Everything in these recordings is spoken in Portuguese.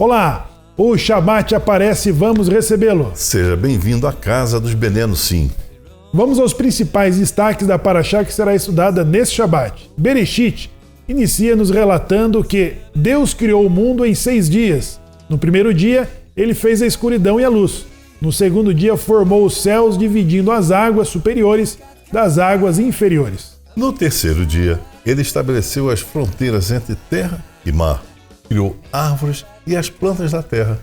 Olá, o Shabat aparece e vamos recebê-lo. Seja bem-vindo à Casa dos Benenos, sim. Vamos aos principais destaques da Parashá que será estudada nesse Shabat. Bereshit inicia nos relatando que Deus criou o mundo em 6 dias. No primeiro dia, ele fez a escuridão e a luz. No segundo dia, formou os céus, dividindo as águas superiores das águas inferiores. No terceiro dia, ele estabeleceu as fronteiras entre terra e mar. Criou árvores e as plantas da terra.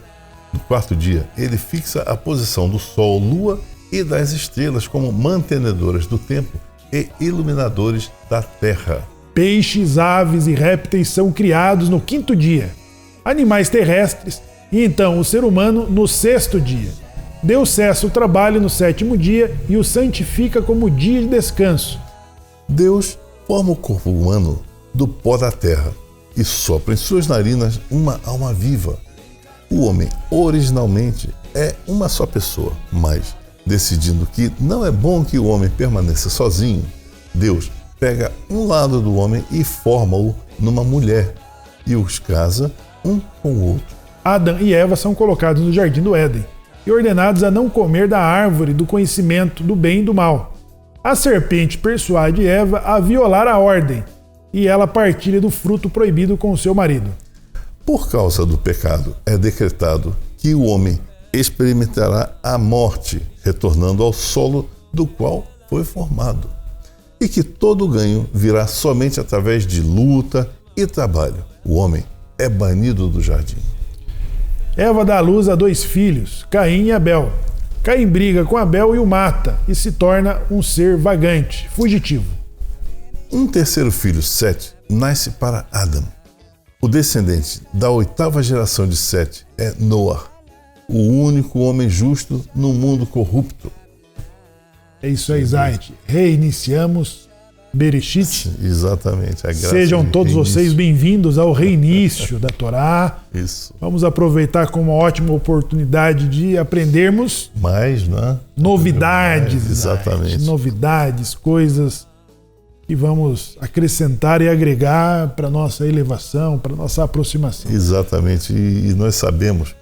No quarto dia, ele fixa a posição do sol, lua e das estrelas como mantenedoras do tempo e iluminadores da terra. Peixes, aves e répteis são criados no quinto dia. Animais terrestres e então o ser humano no sexto dia. Deus cessa o trabalho no sétimo dia e o santifica como dia de descanso. Deus forma o corpo humano do pó da terra e sopra em suas narinas uma alma viva. O homem originalmente é uma só pessoa, mas decidindo que não é bom que o homem permaneça sozinho, Deus pega um lado do homem e forma-o numa mulher e os casa um com o outro. Adão e Eva são colocados no jardim do Éden e ordenados a não comer da árvore do conhecimento do bem e do mal. A serpente persuade Eva a violar a ordem e ela partilha do fruto proibido com seu marido. Por causa do pecado, é decretado que o homem experimentará a morte, retornando ao solo do qual foi formado, e que todo ganho virá somente através de luta e trabalho. O homem é banido do jardim. Eva dá à luz a 2 filhos, Caim e Abel. Caim briga com Abel e o mata, e se torna um ser vagante, fugitivo. Um terceiro filho, Sete, nasce para Adão. O descendente da 8ª geração de Sete é Noa, o único homem justo no mundo corrupto. É isso aí, Zayt. Reiniciamos Bereshit. Exatamente. A graça Sejam de todos reinício. vocês bem-vindos ao reinício da Torá. Isso. Vamos aproveitar como uma ótima oportunidade de aprendermos Mais, né? novidades. Mais, exatamente. Zayt. Novidades, coisas que vamos acrescentar e agregar para a nossa elevação, para a nossa aproximação. Exatamente. E nós sabemos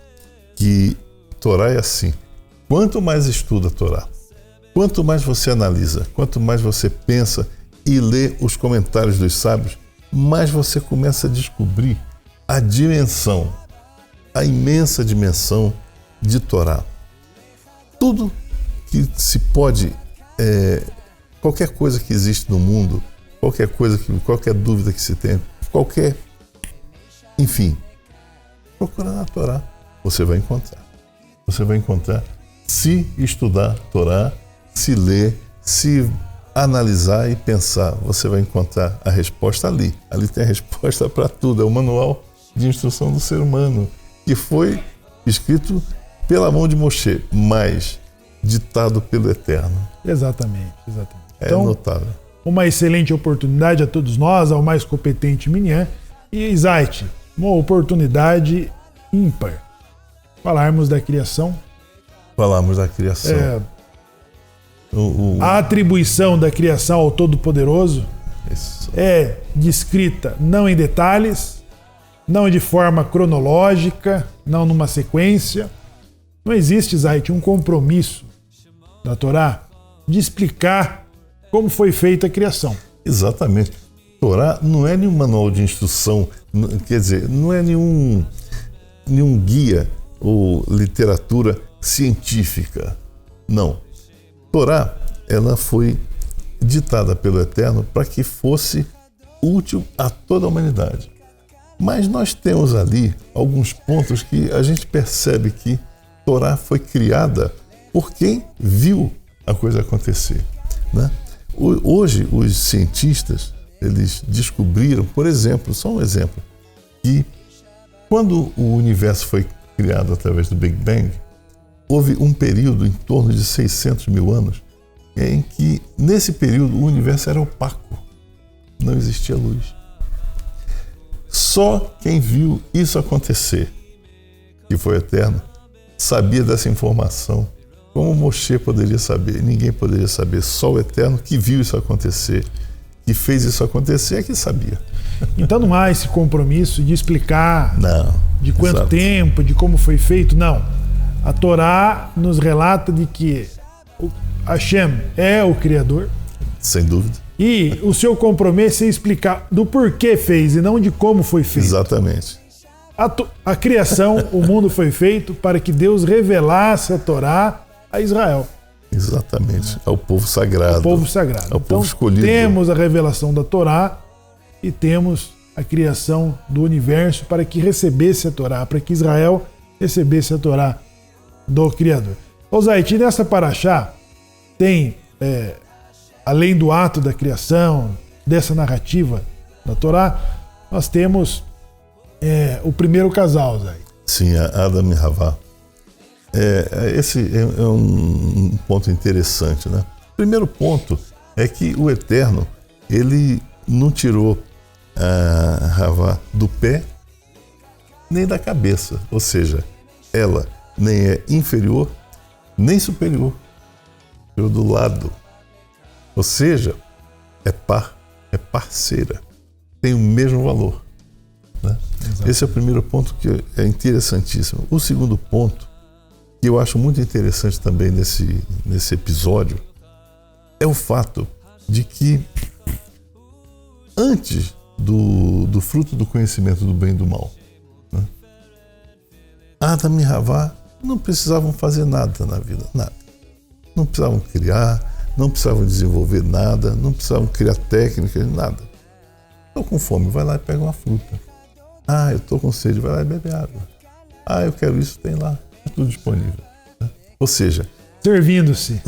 que Torá é assim. Quanto mais estuda a Torá, quanto mais você analisa, quanto mais você pensa e lê os comentários dos sábios, mais você começa a descobrir a dimensão, a imensa dimensão de Torá. Tudo que se pode, qualquer coisa que existe no mundo, qualquer dúvida que se tem, enfim, procura na Torá, você vai encontrar. Você vai encontrar se estudar Torá, se ler, se analisar e pensar, você vai encontrar a resposta ali. Ali tem a resposta para tudo. É o manual de instrução do ser humano, que foi escrito pela mão de Moshe, mas ditado pelo Eterno. Exatamente. É Então, notável. uma excelente oportunidade a todos nós, ao mais competente Minyan. E, Zayt, uma oportunidade ímpar. Falarmos da criação. Falamos da criação. A atribuição da criação ao Todo-Poderoso é descrita não em detalhes, não de forma cronológica, não numa sequência. Não existe, Zayt, um compromisso da Torá de explicar como foi feita a criação. Exatamente. Torá não é nenhum manual de instrução, quer dizer, não é nenhum guia ou literatura científica. Não. Torá, ela foi ditada pelo Eterno para que fosse útil a toda a humanidade. Mas nós temos ali alguns pontos que a gente percebe que Torá foi criada por quem viu a coisa acontecer, né? Hoje, os cientistas, eles descobriram, por exemplo, só um exemplo, que quando o universo foi criado através do Big Bang, houve um período em torno de 600 mil anos em que, nesse período, o universo era opaco, não existia luz. Só quem viu isso acontecer, que foi Eterno, sabia dessa informação. Como Moshe poderia saber? Ninguém poderia saber, só o Eterno que viu isso acontecer, que fez isso acontecer é que sabia. Então não há esse compromisso de explicar de quanto exato. tempo, de como foi feito, não. A Torá nos relata de que Hashem é o Criador. Sem dúvida. E o seu compromisso é explicar do porquê fez e não de como foi feito. Exatamente. A criação, o mundo foi feito para que Deus revelasse a Torá a Israel. Exatamente. Ao povo sagrado. Ao povo sagrado. Ao povo escolhido. Temos a revelação da Torá e temos a criação do universo para que recebesse a Torá, para que Israel recebesse a Torá do Criador. Osaite, nessa paraxá tem, além do ato da criação, dessa narrativa da Torá, nós temos o primeiro casal, Zé. Sim, Adam e Havá. Esse é um ponto interessante, né? O primeiro ponto é que o Eterno, ele não tirou a Havá do pé nem da cabeça, ou seja, ela nem é inferior nem superior, tirou do lado, ou seja, é parceira, tem o mesmo valor, né? Esse é o primeiro ponto que é interessantíssimo. O segundo ponto, que eu acho muito interessante também nesse episódio, é o fato de que antes do fruto do conhecimento do bem e do mal, né, Adam e Havá não precisavam fazer nada na vida, nada. Não precisavam criar, não precisavam desenvolver nada, não precisavam criar técnicas, nada. Estou com fome, vai lá e pega uma fruta. Ah, eu estou com sede, vai lá e bebe água. Ah, eu quero isso, tem lá, é tudo disponível. Né? Ou seja, servindo-se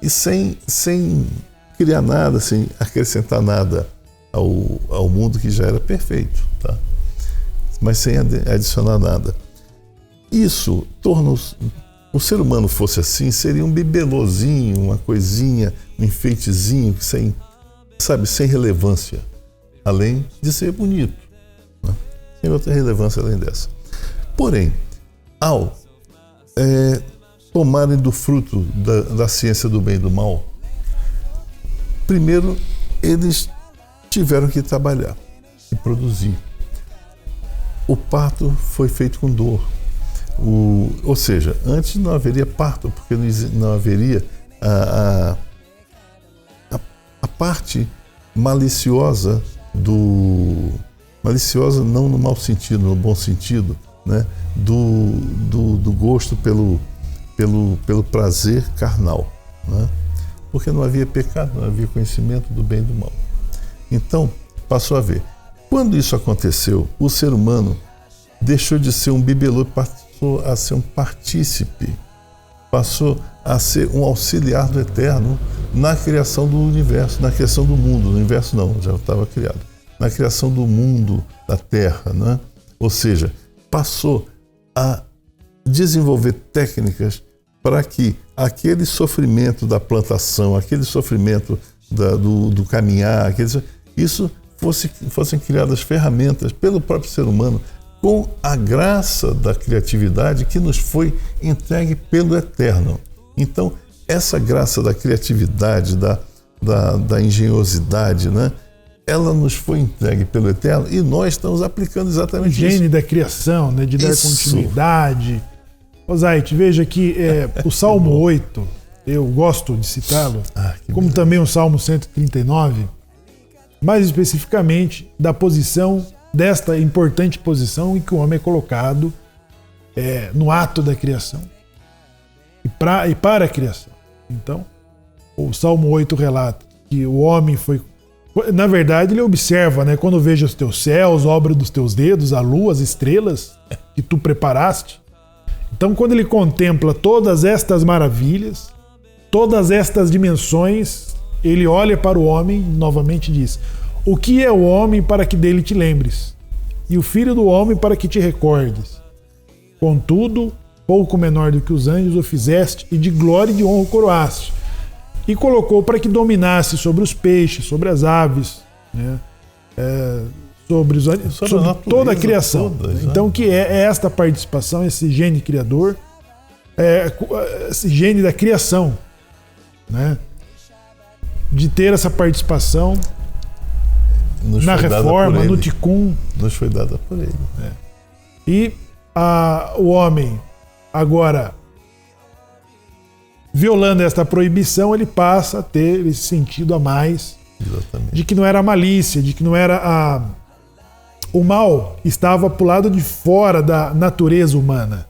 e sem criar nada, sem acrescentar nada ao mundo que já era perfeito, tá? Mas sem adicionar nada. Isso torna o ser humano fosse assim, seria um bibelozinho, uma coisinha, um enfeitezinho sem relevância, além de ser bonito, né? Sem outra relevância além dessa. Porém, ao tomarem do fruto da ciência do bem e do mal, primeiro eles tiveram que trabalhar e produzir. O parto foi feito com dor. Ou seja, antes não haveria parto, porque não haveria a parte maliciosa maliciosa não no mau sentido, no bom sentido, né? do gosto pelo prazer carnal, né? Porque não havia pecado, não havia conhecimento do bem e do mal. Então, passou a ver. Quando isso aconteceu, o ser humano deixou de ser um bibelô e passou a ser um partícipe, passou a ser um auxiliar do Eterno na criação do universo, na criação do mundo. No universo não, já estava criado. Na criação do mundo, da Terra, né? Ou seja, passou a desenvolver técnicas para que aquele sofrimento da plantação, aquele sofrimento do caminhar, fossem criadas ferramentas pelo próprio ser humano com a graça da criatividade que nos foi entregue pelo Eterno. Então, essa graça da criatividade, da engenhosidade, né? Ela nos foi entregue pelo Eterno e nós estamos aplicando exatamente isso. Higiene da criação, né? De dar continuidade. Osaite, veja que o Salmo 8, eu gosto de citá-lo, como também o Salmo 139, mais especificamente da posição, desta importante posição em que o homem é colocado no ato da criação e para a criação. Então, o Salmo 8 relata que o homem foi... Na verdade, ele observa, né? Quando vejo os teus céus, obra dos teus dedos, a lua, as estrelas que tu preparaste. Então, quando ele contempla todas estas maravilhas, todas estas dimensões, ele olha para o homem e novamente diz: o que é o homem para que dele te lembres? E o filho do homem para que te recordes? Contudo, pouco menor do que os anjos o fizeste, e de glória e de honra o coroaste. E colocou para que dominasse sobre os peixes, sobre as aves, né? Sobre toda a criação. Então, que é esta participação, esse gene criador, esse gene da criação, né? de ter essa participação na reforma, no Tikkun. Nos foi dada por ele. E o homem, agora, violando esta proibição, ele passa a ter esse sentido a mais. Exatamente. De que não era a malícia, de que não era o mal estava pro lado de fora da natureza humana.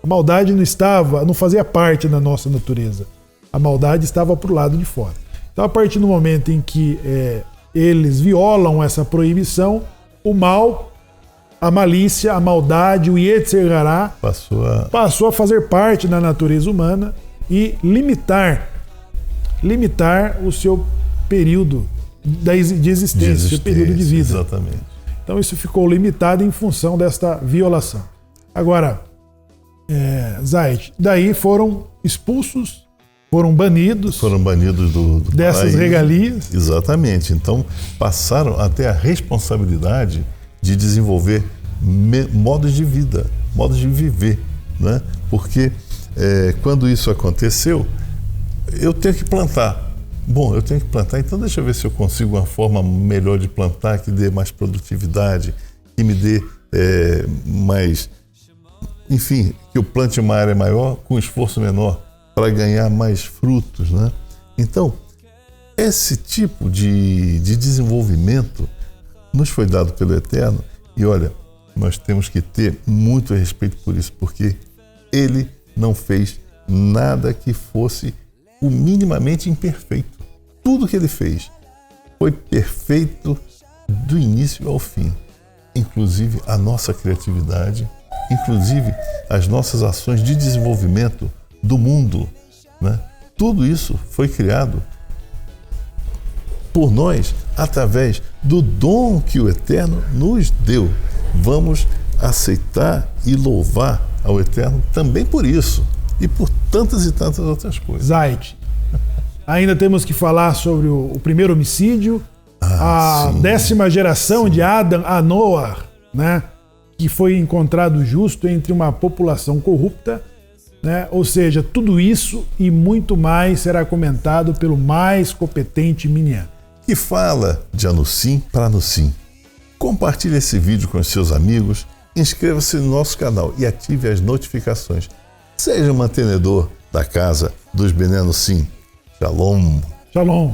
A maldade não fazia parte da nossa natureza. A maldade estava pro lado de fora. Então, a partir do momento em que eles violam essa proibição, o mal, a malícia, a maldade, o Yetzer Hará passou a fazer parte da natureza humana e limitar o seu período de existência, seu período de vida. Exatamente. Então isso ficou limitado em função desta violação. Agora, Zayt, daí foram expulsos, foram banidos dessas paraíso. Regalias. Exatamente. Então passaram a ter a responsabilidade de desenvolver modos de vida, modos de viver, né? Porque quando isso aconteceu, eu tenho que plantar. Bom, eu tenho que plantar, então deixa eu ver se eu consigo uma forma melhor de plantar, que dê mais produtividade, que me dê mais... Enfim, que eu plante uma área maior com esforço menor para ganhar mais frutos, né? Então, esse tipo de desenvolvimento nos foi dado pelo Eterno e, olha, nós temos que ter muito respeito por isso, porque Ele não fez nada que fosse o minimamente imperfeito. Tudo que Ele fez foi perfeito do início ao fim, inclusive a nossa criatividade, inclusive as nossas ações de desenvolvimento do mundo, né? Tudo isso foi criado por nós através do dom que o Eterno nos deu. Vamos aceitar e louvar ao Eterno também por isso e por tantas e tantas outras coisas. Zayt, ainda temos que falar sobre o primeiro homicídio, a 10ª geração de Adam a Noah, né? Que foi encontrado justo entre uma população corrupta, né? Ou seja, tudo isso e muito mais será comentado pelo mais competente Minyan. Que fala de Anussim para Anussim. Compartilhe esse vídeo com os seus amigos, inscreva-se no nosso canal e ative as notificações. Seja um mantenedor da casa dos Bnei Anussim. Shalom. Shalom.